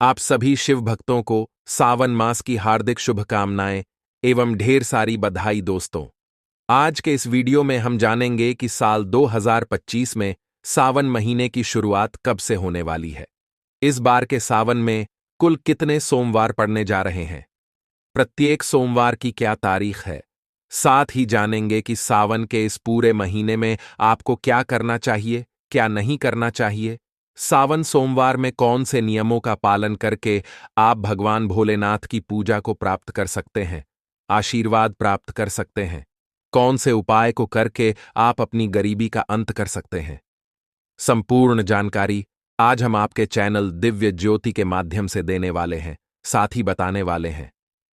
आप सभी शिव भक्तों को सावन मास की हार्दिक शुभकामनाएं एवं ढेर सारी बधाई दोस्तों। आज के इस वीडियो में हम जानेंगे कि साल 2025 में सावन महीने की शुरुआत कब से होने वाली है। इस बार के सावन में कुल कितने सोमवार पड़ने जा रहे हैं, प्रत्येक सोमवार की क्या तारीख है। साथ ही जानेंगे कि सावन के इस पूरे महीने में आपको क्या करना चाहिए, क्या नहीं करना चाहिए। सावन सोमवार में कौन से नियमों का पालन करके आप भगवान भोलेनाथ की पूजा को प्राप्त कर सकते हैं, आशीर्वाद प्राप्त कर सकते हैं। कौन से उपाय को करके आप अपनी गरीबी का अंत कर सकते हैं। संपूर्ण जानकारी आज हम आपके चैनल दिव्य ज्योति के माध्यम से देने वाले हैं, साथ ही बताने वाले हैं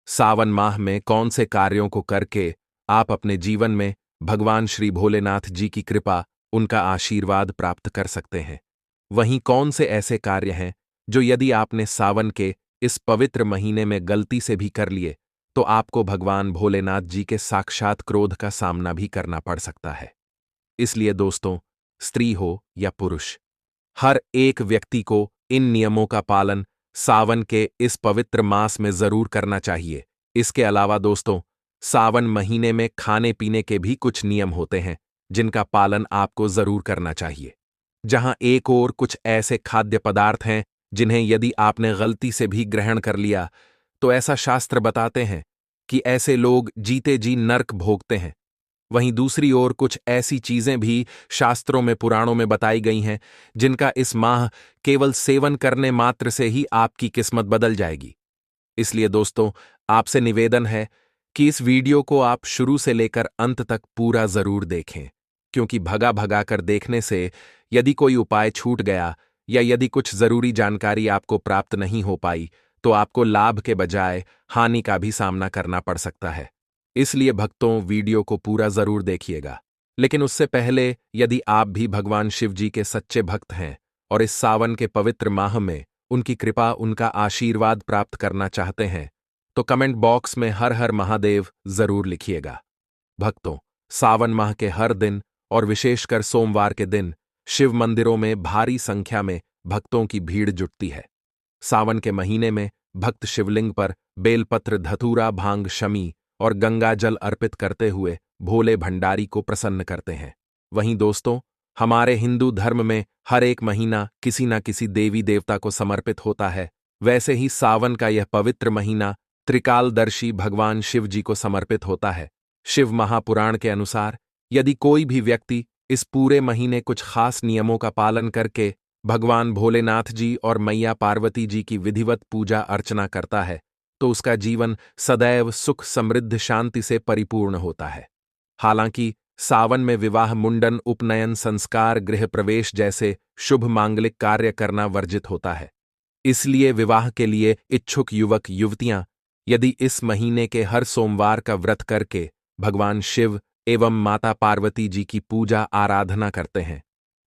सावन माह में कौन से कार्यों को करके आप अपने जीवन में भगवान श्री भोलेनाथ जी की कृपा, उनका आशीर्वाद प्राप्त कर सकते हैं। वहीं कौन से ऐसे कार्य हैं जो यदि आपने सावन के इस पवित्र महीने में गलती से भी कर लिए तो आपको भगवान भोलेनाथ जी के साक्षात क्रोध का सामना भी करना पड़ सकता है। इसलिए दोस्तों, स्त्री हो या पुरुष, हर एक व्यक्ति को इन नियमों का पालन सावन के इस पवित्र मास में जरूर करना चाहिए। इसके अलावा दोस्तों, सावन महीने में खाने पीने के भी कुछ नियम होते हैं जिनका पालन आपको जरूर करना चाहिए। जहां एक ओर कुछ ऐसे खाद्य पदार्थ हैं जिन्हें यदि आपने गलती से भी ग्रहण कर लिया तो ऐसा शास्त्र बताते हैं कि ऐसे लोग जीते जी नर्क भोगते हैं। वहीं दूसरी ओर कुछ ऐसी चीजें भी शास्त्रों में, पुराणों में बताई गई हैं जिनका इस माह केवल सेवन करने मात्र से ही आपकी किस्मत बदल जाएगी। इसलिए दोस्तों, आपसे निवेदन है कि इस वीडियो को आप शुरू से लेकर अंत तक पूरा जरूर देखें, क्योंकि भगा भगा कर देखने से यदि कोई उपाय छूट गया या यदि कुछ जरूरी जानकारी आपको प्राप्त नहीं हो पाई तो आपको लाभ के बजाय हानि का भी सामना करना पड़ सकता है। इसलिए भक्तों, वीडियो को पूरा जरूर देखिएगा। लेकिन उससे पहले यदि आप भी भगवान शिव जी के सच्चे भक्त हैं और इस सावन के पवित्र माह में उनकी कृपा, उनका आशीर्वाद प्राप्त करना चाहते हैं तो कमेंट बॉक्स में हर हर महादेव जरूर लिखिएगा। भक्तों, सावन माह के हर दिन और विशेषकर सोमवार के दिन शिव मंदिरों में भारी संख्या में भक्तों की भीड़ जुटती है। सावन के महीने में भक्त शिवलिंग पर बेलपत्र, धतूरा, भांग, शमी और गंगा जल अर्पित करते हुए भोले भंडारी को प्रसन्न करते हैं। वहीं दोस्तों, हमारे हिंदू धर्म में हर एक महीना किसी न किसी देवी देवता को समर्पित होता है। वैसे ही सावन का यह पवित्र महीना त्रिकालदर्शी भगवान शिव जी को समर्पित होता है। शिव महापुराण के अनुसार यदि कोई भी व्यक्ति इस पूरे महीने कुछ खास नियमों का पालन करके भगवान भोलेनाथ जी और मैया पार्वती जी की विधिवत पूजा अर्चना करता है तो उसका जीवन सदैव सुख, समृद्ध, शांति से परिपूर्ण होता है। हालांकि सावन में विवाह, मुंडन, उपनयन, संस्कार, गृह प्रवेश जैसे शुभ मांगलिक कार्य करना वर्जित होता है। इसलिए विवाह के लिए इच्छुक युवक युवतियां यदि इस महीने के हर सोमवार का व्रत करके भगवान शिव एवं माता पार्वती जी की पूजा आराधना करते हैं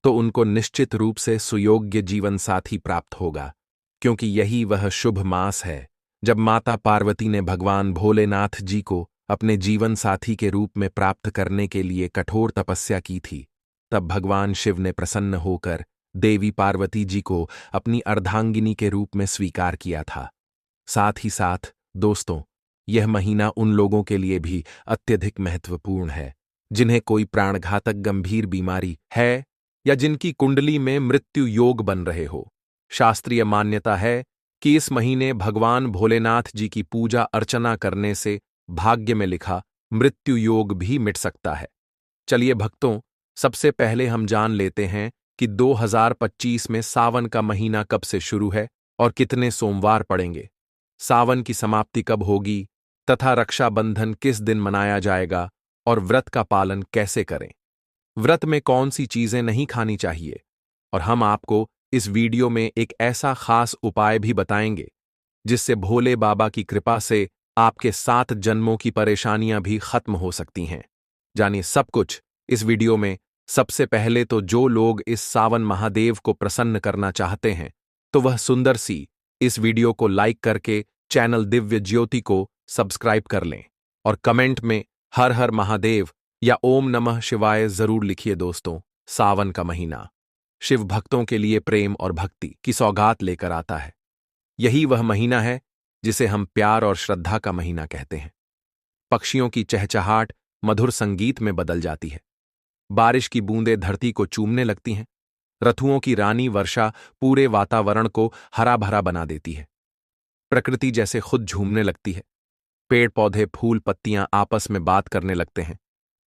तो उनको निश्चित रूप से सुयोग्य जीवन साथी प्राप्त होगा, क्योंकि यही वह शुभ मास है जब माता पार्वती ने भगवान भोलेनाथ जी को अपने जीवन साथी के रूप में प्राप्त करने के लिए कठोर तपस्या की थी। तब भगवान शिव ने प्रसन्न होकर देवी पार्वती जी को अपनी अर्धांगिनी के रूप में स्वीकार किया था। साथ ही साथ दोस्तों, यह महीना उन लोगों के लिए भी अत्यधिक महत्वपूर्ण है जिन्हें कोई प्राणघातक गंभीर बीमारी है या जिनकी कुंडली में मृत्यु योग बन रहे हो। शास्त्रीय मान्यता है कि इस महीने भगवान भोलेनाथ जी की पूजा अर्चना करने से भाग्य में लिखा मृत्यु योग भी मिट सकता है। चलिए भक्तों, सबसे पहले हम जान लेते हैं कि 2025 में सावन का महीना कब से शुरू है और कितने सोमवार पड़ेंगे, सावन की समाप्ति कब होगी तथा रक्षाबंधन किस दिन मनाया जाएगा और व्रत का पालन कैसे करें। व्रत में कौन सी चीजें नहीं खानी चाहिए, और हम आपको इस वीडियो में एक ऐसा खास उपाय भी बताएंगे जिससे भोले बाबा की कृपा से आपके 7 जन्मों की परेशानियां भी खत्म हो सकती हैं। जानिए सब कुछ इस वीडियो में। सबसे पहले तो जो लोग इस सावन महादेव को प्रसन्न करना चाहते हैं तो वह सुंदर सी इस वीडियो को लाइक करके चैनल दिव्य ज्योति को सब्सक्राइब कर लें और कमेंट में हर हर महादेव या ओम नमः शिवाय जरूर लिखिए। दोस्तों, सावन का महीना शिव भक्तों के लिए प्रेम और भक्ति की सौगात लेकर आता है। यही वह महीना है जिसे हम प्यार और श्रद्धा का महीना कहते हैं। पक्षियों की चहचहाट मधुर संगीत में बदल जाती है। बारिश की बूंदें धरती को चूमने लगती हैं। ऋतुओं की रानी वर्षा पूरे वातावरण को हरा भरा बना देती है। प्रकृति जैसे खुद झूमने लगती है। पेड़ पौधे फूल पत्तियां आपस में बात करने लगते हैं।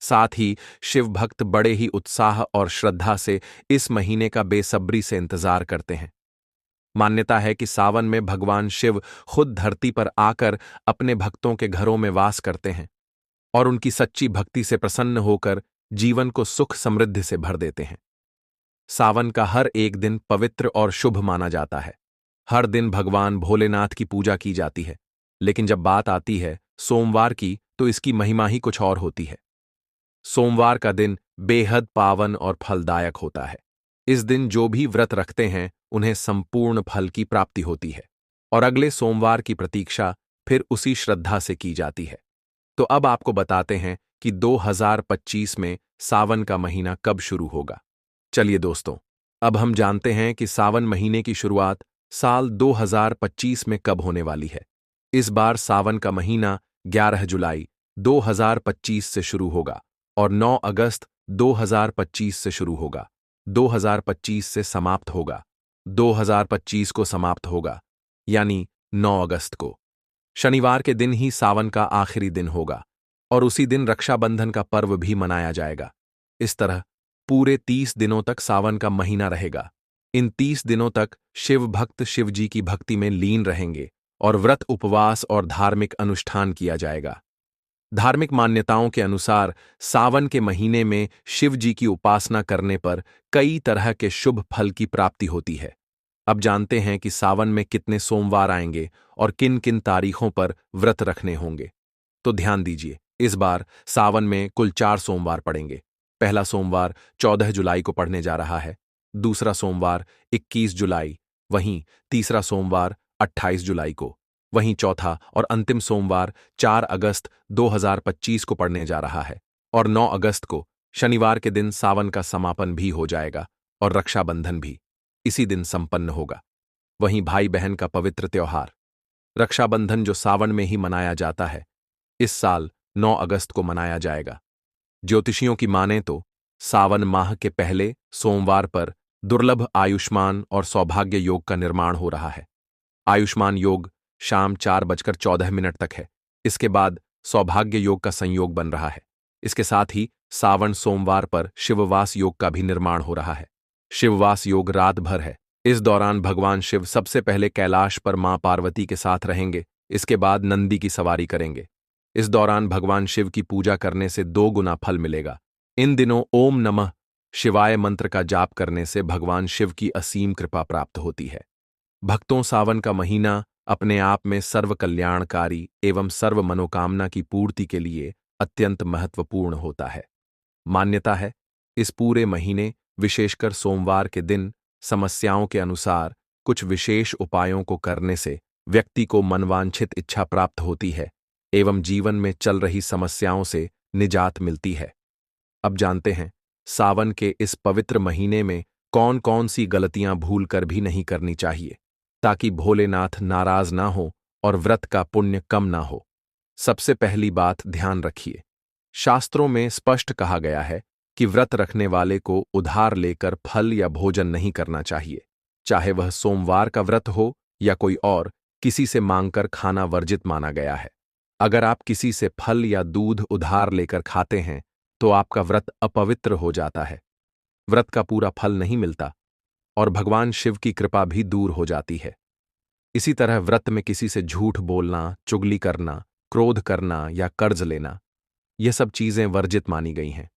साथ ही शिव भक्त बड़े ही उत्साह और श्रद्धा से इस महीने का बेसब्री से इंतजार करते हैं। मान्यता है कि सावन में भगवान शिव खुद धरती पर आकर अपने भक्तों के घरों में वास करते हैं और उनकी सच्ची भक्ति से प्रसन्न होकर जीवन को सुख समृद्धि से भर देते हैं। सावन का हर एक दिन पवित्र और शुभ माना जाता है। हर दिन भगवान भोलेनाथ की पूजा की जाती है, लेकिन जब बात आती है सोमवार की तो इसकी महिमा ही कुछ और होती है। सोमवार का दिन बेहद पावन और फलदायक होता है। इस दिन जो भी व्रत रखते हैं उन्हें संपूर्ण फल की प्राप्ति होती है और अगले सोमवार की प्रतीक्षा फिर उसी श्रद्धा से की जाती है। तो अब आपको बताते हैं कि 2025 में सावन का महीना कब शुरू होगा। चलिए दोस्तों, अब हम जानते हैं कि सावन महीने की शुरुआत साल 2025 में कब होने वाली है। इस बार सावन का महीना 11 जुलाई 2025 से शुरू होगा और 9 अगस्त 2025 से शुरू होगा। 2025 से समाप्त होगा। 2025 को समाप्त होगा, यानी 9 अगस्त को। शनिवार के दिन ही सावन का आखिरी दिन होगा और उसी दिन रक्षाबंधन का पर्व भी मनाया जाएगा। इस तरह पूरे 30 दिनों तक सावन का महीना रहेगा। इन 30 दिनों तक शिव भक्त शिव जी की भक्ति में लीन रहेंगे और व्रत उपवास और धार्मिक अनुष्ठान किया जाएगा। धार्मिक मान्यताओं के अनुसार सावन के महीने में शिव जी की उपासना करने पर कई तरह के शुभ फल की प्राप्ति होती है। अब जानते हैं कि सावन में कितने सोमवार आएंगे और किन किन तारीखों पर व्रत रखने होंगे। तो ध्यान दीजिए, इस बार सावन में कुल 4 सोमवार पड़ेंगे। पहला सोमवार 14 जुलाई को पड़ने जा रहा है, दूसरा सोमवार 21 जुलाई, वहीं तीसरा सोमवार 28 जुलाई को, वहीं चौथा और अंतिम सोमवार 4 अगस्त 2025 को पड़ने जा रहा है और 9 अगस्त को शनिवार के दिन सावन का समापन भी हो जाएगा और रक्षाबंधन भी इसी दिन संपन्न होगा। वहीं भाई बहन का पवित्र त्योहार रक्षाबंधन जो सावन में ही मनाया जाता है, इस साल 9 अगस्त को मनाया जाएगा। ज्योतिषियों की माने तो सावन माह के पहले सोमवार पर दुर्लभ आयुष्मान और सौभाग्य योग का निर्माण हो रहा है। आयुष्मान योग शाम 4:14 तक है। इसके बाद सौभाग्य योग का संयोग बन रहा है। इसके साथ ही सावन सोमवार पर शिववास योग का भी निर्माण हो रहा है। शिववास योग रात भर है। इस दौरान भगवान शिव सबसे पहले कैलाश पर मां पार्वती के साथ रहेंगे, इसके बाद नंदी की सवारी करेंगे। इस दौरान भगवान शिव की पूजा करने से 2 गुना फल मिलेगा। इन दिनों ओम नमः शिवाय मंत्र का जाप करने से भगवान शिव की असीम कृपा प्राप्त होती है। भक्तों, सावन का महीना अपने आप में सर्व कल्याणकारी एवं सर्व मनोकामना की पूर्ति के लिए अत्यंत महत्वपूर्ण होता है। मान्यता है, इस पूरे महीने विशेषकर सोमवार के दिन समस्याओं के अनुसार कुछ विशेष उपायों को करने से व्यक्ति को मनवांछित इच्छा प्राप्त होती है एवं जीवन में चल रही समस्याओं से निजात मिलती है। अब जानते हैं सावन के इस पवित्र महीने में कौन कौन सी गलतियां भूलकर भी नहीं करनी चाहिए, ताकि भोलेनाथ नाराज ना हो और व्रत का पुण्य कम ना हो। सबसे पहली बात ध्यान रखिए, शास्त्रों में स्पष्ट कहा गया है कि व्रत रखने वाले को उधार लेकर फल या भोजन नहीं करना चाहिए। चाहे वह सोमवार का व्रत हो या कोई और, किसी से मांगकर खाना वर्जित माना गया है। अगर आप किसी से फल या दूध उधार लेकर खाते हैं तो आपका व्रत अपवित्र हो जाता है, व्रत का पूरा फल नहीं मिलता और भगवान शिव की कृपा भी दूर हो जाती है। इसी तरह व्रत में किसी से झूठ बोलना, चुगली करना, क्रोध करना या कर्ज लेना, यह सब चीजें वर्जित मानी गई हैं।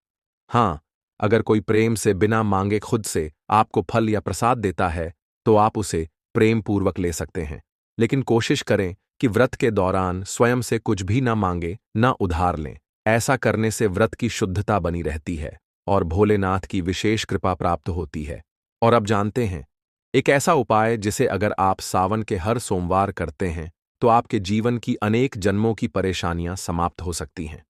हाँ, अगर कोई प्रेम से बिना मांगे खुद से आपको फल या प्रसाद देता है तो आप उसे प्रेम पूर्वक ले सकते हैं, लेकिन कोशिश करें कि व्रत के दौरान स्वयं से कुछ भी ना मांगे, ना उधार लें। ऐसा करने से व्रत की शुद्धता बनी रहती है और भोलेनाथ की विशेष कृपा प्राप्त होती है। और अब जानते हैं एक ऐसा उपाय जिसे अगर आप सावन के हर सोमवार करते हैं तो आपके जीवन की अनेक जन्मों की परेशानियां समाप्त हो सकती हैं।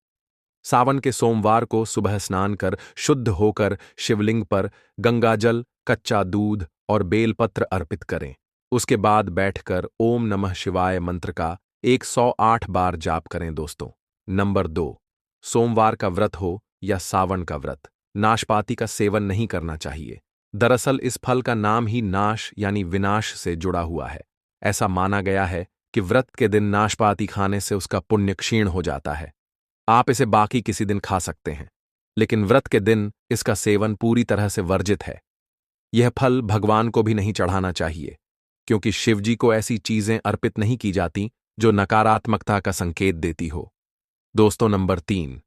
सावन के सोमवार को सुबह स्नान कर शुद्ध होकर शिवलिंग पर गंगाजल, कच्चा दूध और बेलपत्र अर्पित करें। उसके बाद बैठकर ओम नमः शिवाय मंत्र का 108 बार जाप करें दोस्तों। नंबर 2, सोमवार का व्रत हो या सावन का व्रत, नाशपाती का सेवन नहीं करना चाहिए। दरअसल इस फल का नाम ही नाश यानी विनाश से जुड़ा हुआ है। ऐसा माना गया है कि व्रत के दिन नाशपाती खाने से उसका पुण्य क्षीण हो जाता है। आप इसे बाकी किसी दिन खा सकते हैं, लेकिन व्रत के दिन इसका सेवन पूरी तरह से वर्जित है। यह फल भगवान को भी नहीं चढ़ाना चाहिए, क्योंकि शिवजी को ऐसी चीजें अर्पित नहीं की जाती जो नकारात्मकता का संकेत देती हो। दोस्तों नंबर 3,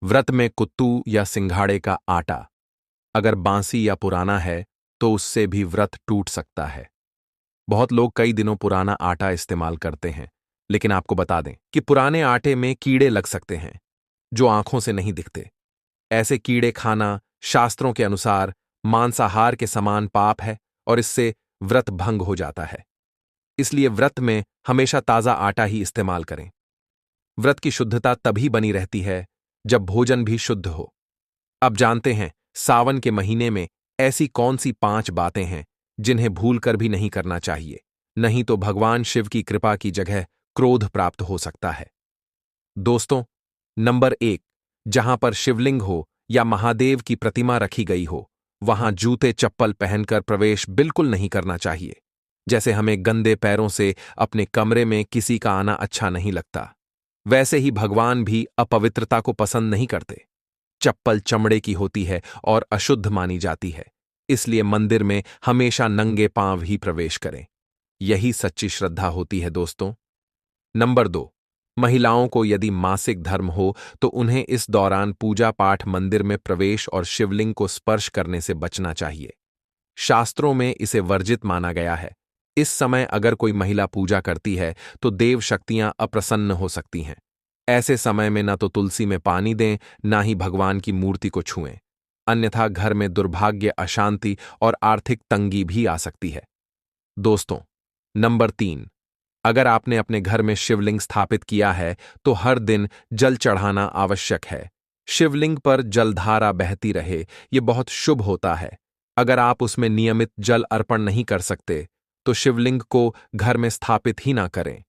व्रत में कुत्तू या सिंघाड़े का आटा। अगर बांसी या पुराना है तो उससे भी व्रत टूट सकता है। बहुत लोग कई दिनों पुराना आटा इस्तेमाल करते हैं, लेकिन आपको बता दें कि पुराने आटे में कीड़े लग सकते हैं जो आंखों से नहीं दिखते। ऐसे कीड़े खाना शास्त्रों के अनुसार मांसाहार के समान पाप है और इससे व्रत भंग हो जाता है। इसलिए व्रत में हमेशा ताजा आटा ही इस्तेमाल करें। व्रत की शुद्धता तभी बनी रहती है जब भोजन भी शुद्ध हो। अब जानते हैं सावन के महीने में ऐसी कौन सी 5 बातें हैं जिन्हें भूलकर भी नहीं करना चाहिए, नहीं तो भगवान शिव की कृपा की जगह क्रोध प्राप्त हो सकता है। दोस्तों, नंबर 1, जहां पर शिवलिंग हो या महादेव की प्रतिमा रखी गई हो, वहां जूते चप्पल पहनकर प्रवेश बिल्कुल नहीं करना चाहिए। जैसे हमें गंदे पैरों से अपने कमरे में किसी का आना अच्छा नहीं लगता, वैसे ही भगवान भी अपवित्रता को पसंद नहीं करते। चप्पल चमड़े की होती है और अशुद्ध मानी जाती है, इसलिए मंदिर में हमेशा नंगे पांव ही प्रवेश करें। यही सच्ची श्रद्धा होती है दोस्तों। नंबर 2, महिलाओं को यदि मासिक धर्म हो तो उन्हें इस दौरान पूजा पाठ मंदिर में प्रवेश और शिवलिंग को स्पर्श करने से बचना चाहिए। शास्त्रों में इसे वर्जित माना गया है। इस समय अगर कोई महिला पूजा करती है तो देव शक्तियां अप्रसन्न हो सकती हैं। ऐसे समय में न तो तुलसी में पानी दें, ना ही भगवान की मूर्ति को छुएं, अन्यथा घर में दुर्भाग्य, अशांति और आर्थिक तंगी भी आ सकती है। दोस्तों, नंबर 3, अगर आपने अपने घर में शिवलिंग स्थापित किया है तो हर दिन जल चढ़ाना आवश्यक है। शिवलिंग पर जलधारा बहती रहे, ये बहुत शुभ होता है। अगर आप उसमें नियमित जल अर्पण नहीं कर सकते तो शिवलिंग को घर में स्थापित ही ना करें।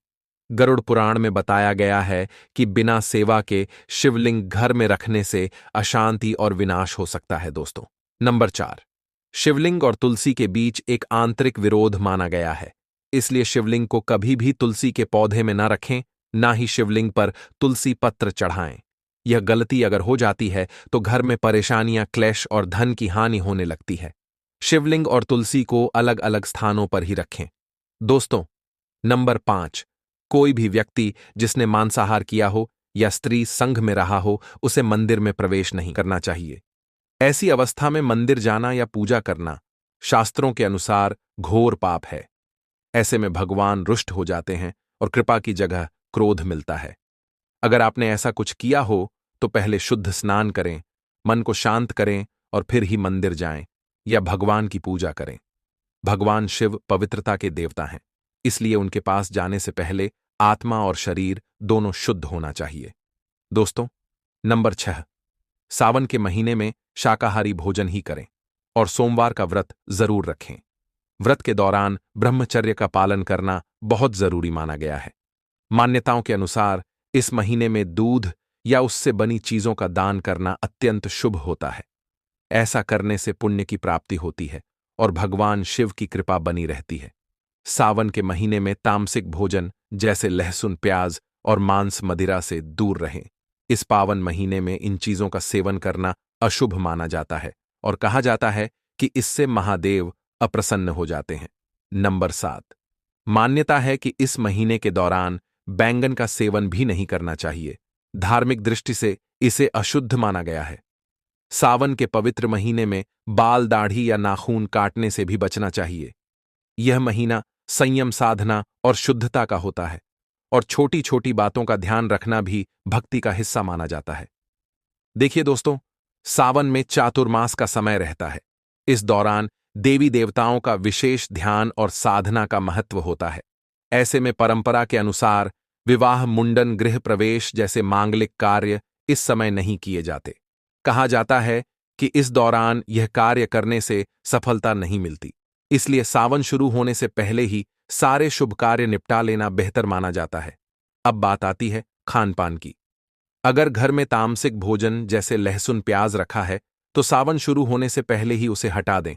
गरुड़ पुराण में बताया गया है कि बिना सेवा के शिवलिंग घर में रखने से अशांति और विनाश हो सकता है दोस्तों। नंबर 4, शिवलिंग और तुलसी के बीच एक आंतरिक विरोध माना गया है, इसलिए शिवलिंग को कभी भी तुलसी के पौधे में न रखें, ना ही शिवलिंग पर तुलसी पत्र चढ़ाएं। यह गलती अगर हो जाती है तो घर में परेशानियां, क्लेश और धन की हानि होने लगती है। शिवलिंग और तुलसी को अलग अलग स्थानों पर ही रखें। दोस्तों, नंबर 5, कोई भी व्यक्ति जिसने मांसाहार किया हो या स्त्री संघ में रहा हो, उसे मंदिर में प्रवेश नहीं करना चाहिए। ऐसी अवस्था में मंदिर जाना या पूजा करना शास्त्रों के अनुसार घोर पाप है। ऐसे में भगवान रुष्ट हो जाते हैं और कृपा की जगह क्रोध मिलता है। अगर आपने ऐसा कुछ किया हो तो पहले शुद्ध स्नान करें, मन को शांत करें और फिर ही मंदिर जाएं या भगवान की पूजा करें। भगवान शिव पवित्रता के देवता हैं, इसलिए उनके पास जाने से पहले आत्मा और शरीर दोनों शुद्ध होना चाहिए। दोस्तों, नंबर 6, सावन के महीने में शाकाहारी भोजन ही करें और सोमवार का व्रत जरूर रखें। व्रत के दौरान ब्रह्मचर्य का पालन करना बहुत जरूरी माना गया है। मान्यताओं के अनुसार इस महीने में दूध या उससे बनी चीजों का दान करना अत्यंत शुभ होता है। ऐसा करने से पुण्य की प्राप्ति होती है और भगवान शिव की कृपा बनी रहती है। सावन के महीने में तामसिक भोजन जैसे लहसुन, प्याज और मांस मदिरा से दूर रहें। इस पावन महीने में इन चीजों का सेवन करना अशुभ माना जाता है और कहा जाता है कि इससे महादेव अप्रसन्न हो जाते हैं। नंबर 7, मान्यता है कि इस महीने के दौरान बैंगन का सेवन भी नहीं करना चाहिए। धार्मिक दृष्टि से इसे अशुद्ध माना गया है। सावन के पवित्र महीने में बाल, दाढ़ी या नाखून काटने से भी बचना चाहिए। यह महीना संयम, साधना और शुद्धता का होता है और छोटी छोटी बातों का ध्यान रखना भी भक्ति का हिस्सा माना जाता है। देखिए दोस्तों, सावन में चातुर्मास का समय रहता है। इस दौरान देवी देवताओं का विशेष ध्यान और साधना का महत्व होता है। ऐसे में परंपरा के अनुसार विवाह, मुंडन, गृह प्रवेश जैसे मांगलिक कार्य इस समय नहीं किए जाते। कहा जाता है कि इस दौरान यह कार्य करने से सफलता नहीं मिलती। इसलिए सावन शुरू होने से पहले ही सारे शुभ कार्य निपटा लेना बेहतर माना जाता है। अब बात आती है खान पान की। अगर घर में तामसिक भोजन जैसे लहसुन प्याज रखा है तो सावन शुरू होने से पहले ही उसे हटा दें।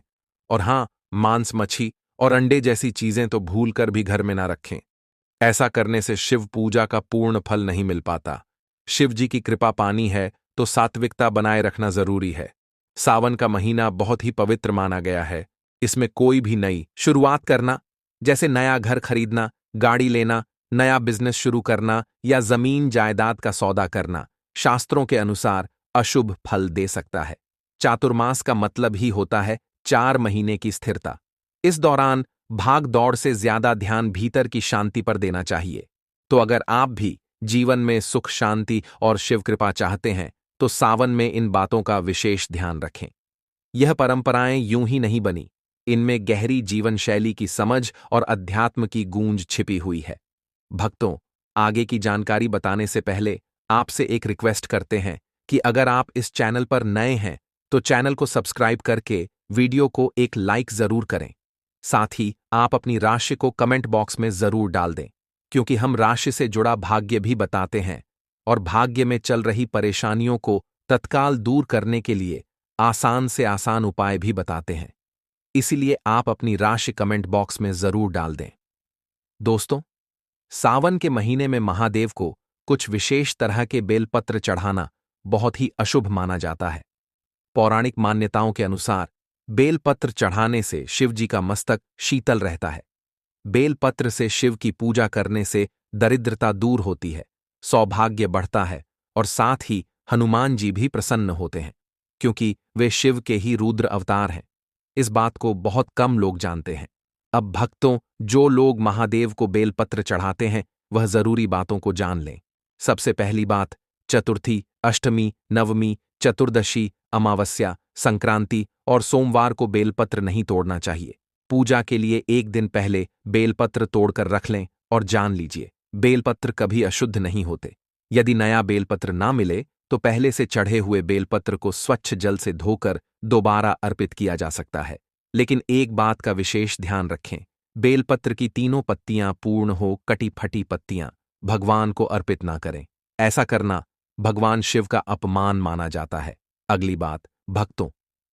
और हां, मांस मच्छी और अंडे जैसी चीजें तो भूल कर भी घर में ना रखें। ऐसा करने से शिव पूजा का पूर्ण फल नहीं मिल पाता। शिव जी की कृपा पानी है तो सात्विकता बनाए रखना जरूरी है। सावन का महीना बहुत ही पवित्र माना गया है। इसमें कोई भी नई शुरुआत करना, जैसे नया घर खरीदना, गाड़ी लेना, नया बिजनेस शुरू करना या जमीन जायदाद का सौदा करना, शास्त्रों के अनुसार अशुभ फल दे सकता है। चातुर्मास का मतलब ही होता है 4 महीने की स्थिरता। इस दौरान भाग दौड़ से ज्यादा ध्यान भीतर की शांति पर देना चाहिए। तो अगर आप भी जीवन में सुख शांति और शिव कृपा चाहते हैं तो सावन में इन बातों का विशेष ध्यान रखें। यह परंपराएं यूं ही नहीं बनी, इनमें गहरी जीवन शैली की समझ और अध्यात्म की गूंज छिपी हुई है। भक्तों, आगे की जानकारी बताने से पहले आपसे एक रिक्वेस्ट करते हैं कि अगर आप इस चैनल पर नए हैं तो चैनल को सब्सक्राइब करके वीडियो को एक लाइक जरूर करें। साथ ही आप अपनी राशि को कमेंट बॉक्स में जरूर डाल दें, क्योंकि हम राशि से जुड़ा भाग्य भी बताते हैं और भाग्य में चल रही परेशानियों को तत्काल दूर करने के लिए आसान से आसान उपाय भी बताते हैं। इसीलिए आप अपनी राशि कमेंट बॉक्स में जरूर डाल दें। दोस्तों, सावन के महीने में महादेव को कुछ विशेष तरह के बेलपत्र चढ़ाना बहुत ही अशुभ माना जाता है। पौराणिक मान्यताओं के अनुसार बेलपत्र चढ़ाने से शिव जी का मस्तक शीतल रहता है। बेलपत्र से शिव की पूजा करने से दरिद्रता दूर होती है, सौभाग्य बढ़ता है और साथ ही हनुमान जी भी प्रसन्न होते हैं, क्योंकि वे शिव के ही रुद्र अवतार हैं। इस बात को बहुत कम लोग जानते हैं। अब भक्तों, जो लोग महादेव को बेलपत्र चढ़ाते हैं वह जरूरी बातों को जान लें। सबसे पहली बात, चतुर्थी, अष्टमी, नवमी, चतुर्दशी, अमावस्या, संक्रांति और सोमवार को बेलपत्र नहीं तोड़ना चाहिए। पूजा के लिए एक दिन पहले बेलपत्र तोड़कर रख लें और जान लीजिए, बेलपत्र कभी अशुद्ध नहीं होते। यदि नया बेलपत्र ना मिले तो पहले से चढ़े हुए बेलपत्र को स्वच्छ जल से धोकर दोबारा अर्पित किया जा सकता है। लेकिन एक बात का विशेष ध्यान रखें, बेलपत्र की तीनों पत्तियां पूर्ण हो कटी फटी पत्तियां भगवान को अर्पित ना करें। ऐसा करना भगवान शिव का अपमान माना जाता है। अगली बात, भक्तों,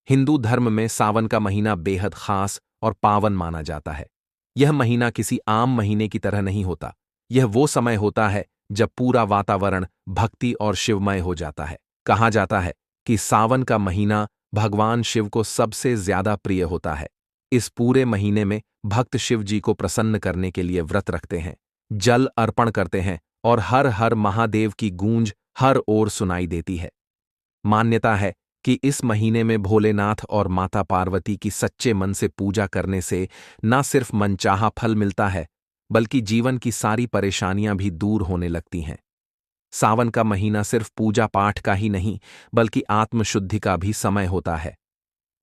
हिंदू धर्म में सावन का महीना बेहद खास और पावन माना जाता है। यह महीना किसी आम महीने की तरह नहीं होता। यह वो समय होता है जब पूरा वातावरण भक्ति और शिवमय हो जाता है। कहा जाता है कि सावन का महीना भगवान शिव को सबसे ज्यादा प्रिय होता है। इस पूरे महीने में भक्त शिव जी को प्रसन्न करने के लिए व्रत रखते हैं, जल अर्पण करते हैं और हर हर महादेव की गूंज हर ओर सुनाई देती है। मान्यता है कि इस महीने में भोलेनाथ और माता पार्वती की सच्चे मन से पूजा करने से न सिर्फ मनचाहा फल मिलता है, बल्कि जीवन की सारी परेशानियां भी दूर होने लगती हैं। सावन का महीना सिर्फ पूजा पाठ का ही नहीं, बल्कि आत्मशुद्धि का भी समय होता है।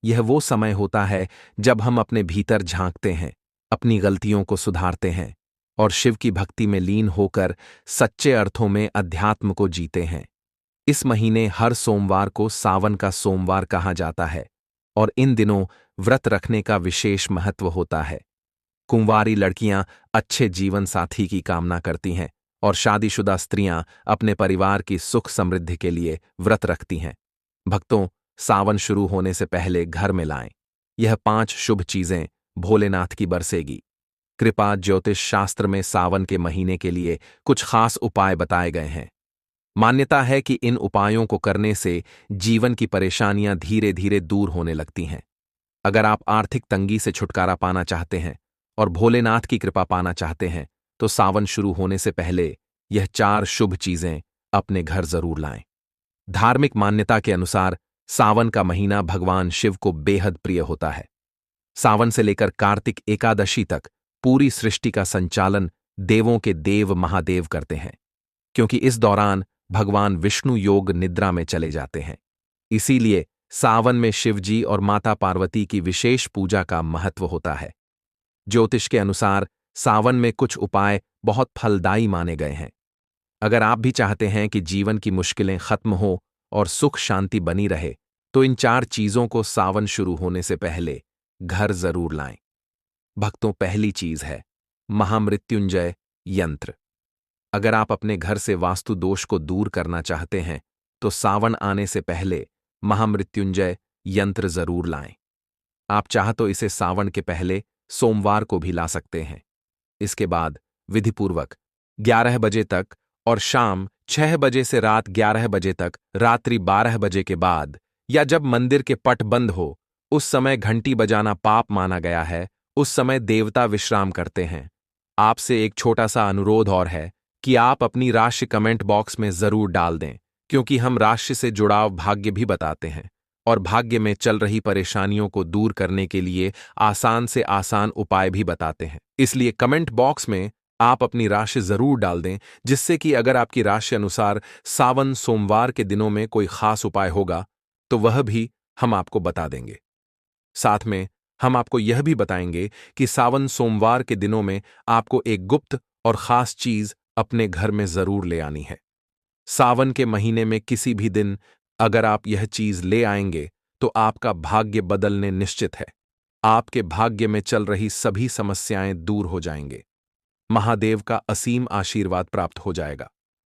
यह वो समय होता है जब हम अपने भीतर झांकते हैं, अपनी गलतियों को सुधारते हैं और शिव की भक्ति में लीन होकर सच्चे अर्थों में अध्यात्म को जीते हैं। इस महीने हर सोमवार को सावन का सोमवार कहा जाता है और इन दिनों व्रत रखने का विशेष महत्व होता है। कुंवारी लड़कियां अच्छे जीवन साथी की कामना करती हैं और शादीशुदा स्त्रियां अपने परिवार की सुख समृद्धि के लिए व्रत रखती हैं। भक्तों, सावन शुरू होने से पहले घर में लाएं यह 5 शुभ चीजें भोलेनाथ की बरसेगी। कृपा ज्योतिष शास्त्र में सावन के महीने के लिए कुछ खास उपाय बताए गए हैं। मान्यता है कि इन उपायों को करने से जीवन की परेशानियां धीरे धीरे दूर होने लगती हैं। अगर आप आर्थिक तंगी से छुटकारा पाना चाहते हैं और भोलेनाथ की कृपा पाना चाहते हैं तो सावन शुरू होने से पहले यह 4 शुभ चीजें अपने घर जरूर लाएं। धार्मिक मान्यता के अनुसार सावन का महीना भगवान शिव को बेहद प्रिय होता है। सावन से लेकर कार्तिक एकादशी तक पूरी सृष्टि का संचालन देवों के देव महादेव करते हैं, क्योंकि इस दौरान भगवान विष्णु योग निद्रा में चले जाते हैं। इसीलिए सावन में शिवजी और माता पार्वती की विशेष पूजा का महत्व होता है। ज्योतिष के अनुसार सावन में कुछ उपाय बहुत फलदायी माने गए हैं। अगर आप भी चाहते हैं कि जीवन की मुश्किलें खत्म हो और सुख शांति बनी रहे तो इन 4 चीजों को सावन शुरू होने से पहले घर जरूर लाएं। भक्तों, पहली चीज है महामृत्युंजय यंत्र। अगर आप अपने घर से वास्तु दोष को दूर करना चाहते हैं तो सावन आने से पहले महामृत्युंजय यंत्र जरूर लाएं। आप चाह तो इसे सावन के पहले सोमवार को भी ला सकते हैं। इसके बाद विधिपूर्वक 11 बजे तक और शाम 6 बजे से रात 11 बजे तक, रात्रि 12 बजे के बाद या जब मंदिर के पट बंद हो, उस समय घंटी बजाना पाप माना गया है। उस समय देवता विश्राम करते हैं। आपसे एक छोटा सा अनुरोध और है कि आप अपनी राशि कमेंट बॉक्स में जरूर डाल दें, क्योंकि हम राशि से जुड़ाव भाग्य भी बताते हैं और भाग्य में चल रही परेशानियों को दूर करने के लिए आसान से आसान उपाय भी बताते हैं। इसलिए कमेंट बॉक्स में आप अपनी राशि जरूर डाल दें, जिससे कि अगर आपकी राशि अनुसार सावन सोमवार के दिनों में कोई खास उपाय होगा तो वह भी हम आपको बता देंगे। साथ में हम आपको यह भी बताएंगे कि सावन सोमवार के दिनों में आपको एक गुप्त और खास चीज अपने घर में जरूर ले आनी है। सावन के महीने में किसी भी दिन अगर आप यह चीज ले आएंगे तो आपका भाग्य बदलने निश्चित है। आपके भाग्य में चल रही सभी समस्याएं दूर हो जाएंगे। महादेव का असीम आशीर्वाद प्राप्त हो जाएगा।